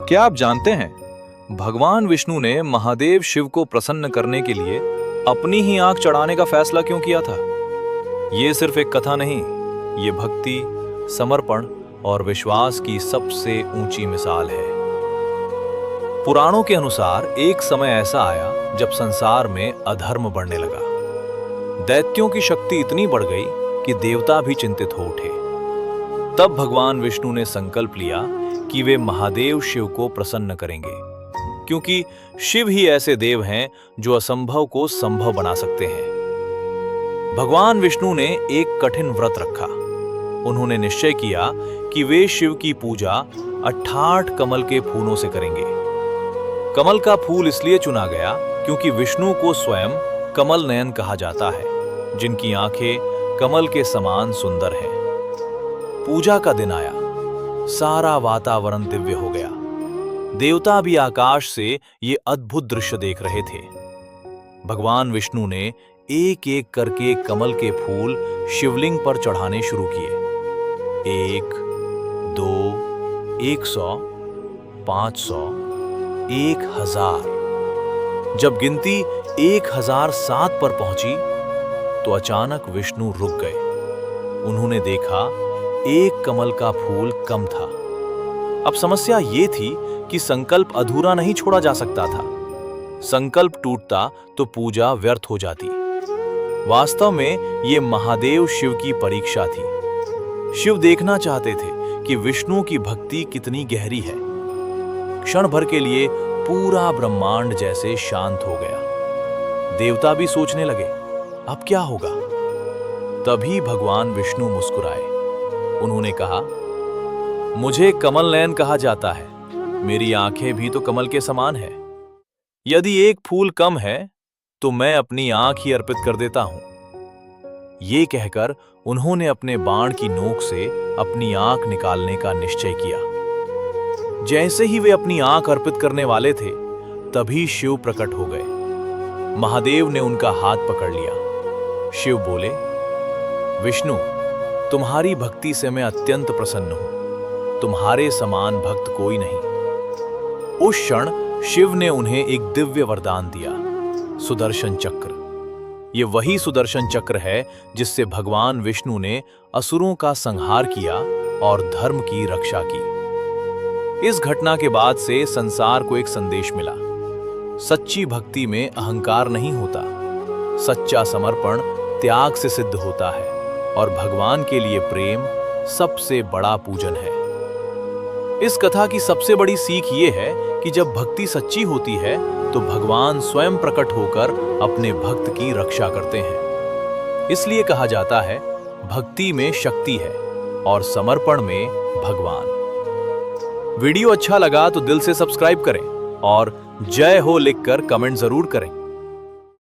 क्या आप जानते हैं, भगवान विष्णु ने महादेव शिव को प्रसन्न करने के लिए अपनी ही आंख चढ़ाने का फैसला क्यों किया था? ये सिर्फ एक कथा नहीं, ये भक्ति, समर्पण और विश्वास की सबसे ऊंची मिसाल है। पुराणों के अनुसार एक समय ऐसा आया जब संसार में अधर्म बढ़ने लगा। दैत्यों की शक्ति इतनी बढ़ गई कि देवता भी चिंतित हो उठे। तब भगवान विष्णु ने संकल्प लिया कि वे महादेव शिव को प्रसन्न करेंगे, क्योंकि शिव ही ऐसे देव हैं जो असंभव को संभव बना सकते हैं। भगवान विष्णु ने एक कठिन व्रत रखा। उन्होंने निश्चय किया कि वे शिव की पूजा 68 कमल के फूलों से करेंगे। कमल का फूल इसलिए चुना गया क्योंकि विष्णु को स्वयं कमल नयन कहा जाता है, जिनकी आंखें कमल के समान सुंदर हैं। पूजा का दिन आया, सारा वातावरण दिव्य हो गया। देवता भी आकाश से ये अद्भुत दृश्य देख रहे थे। भगवान विष्णु ने एक एक करके कमल के फूल शिवलिंग पर चढ़ाने शुरू किए। 1, 2, 100, 500, 1000। जब गिनती 1007 पर पहुंची तो अचानक विष्णु रुक गए। उन्होंने देखा एक कमल का फूल कम था। अब समस्या ये थी कि संकल्प अधूरा नहीं छोड़ा जा सकता था। संकल्प टूटता तो पूजा व्यर्थ हो जाती। वास्तव में ये महादेव शिव की परीक्षा थी। शिव देखना चाहते थे कि विष्णु की भक्ति कितनी गहरी है। क्षण भर के लिए पूरा ब्रह्मांड जैसे शांत हो गया। देवता भी सोचने लगे, अब क्या होगा? तभी भगवान विष्णु मुस्कुराए। उन्होंने कहा, मुझे कमल नयन कहा जाता है। मेरी आंखें भी तो कमल के समान है। यदि एक फूल कम है तो मैं अपनी आंख ही अर्पित कर देता हूं। ये कहकर उन्होंने अपने बाण की नोक से अपनी आंख निकालने का निश्चय किया। जैसे ही वे अपनी आंख अर्पित करने वाले थे, तभी शिव प्रकट हो गए। महादेव ने उनका हाथ पकड़ लिया। शिव बोले, विष्णु, तुम्हारी भक्ति से मैं अत्यंत प्रसन्न हूं। तुम्हारे समान भक्त कोई नहीं। उस क्षण शिव ने उन्हें एक दिव्य वरदान दिया, सुदर्शन चक्र। ये वही सुदर्शन चक्र है जिससे भगवान विष्णु ने असुरों का संहार किया और धर्म की रक्षा की। इस घटना के बाद से संसार को एक संदेश मिला, सच्ची भक्ति में अहंकार नहीं होता। सच्चा समर्पण त्याग से सिद्ध होता है और भगवान के लिए प्रेम सबसे बड़ा पूजन है। इस कथा की सबसे बड़ी सीख ये है कि जब भक्ति सच्ची होती है तो भगवान स्वयं प्रकट होकर अपने भक्त की रक्षा करते हैं। इसलिए कहा जाता है, भक्ति में शक्ति है और समर्पण में भगवान। वीडियो अच्छा लगा तो दिल से सब्सक्राइब करें और जय हो लिखकर कमेंट जरूर करें।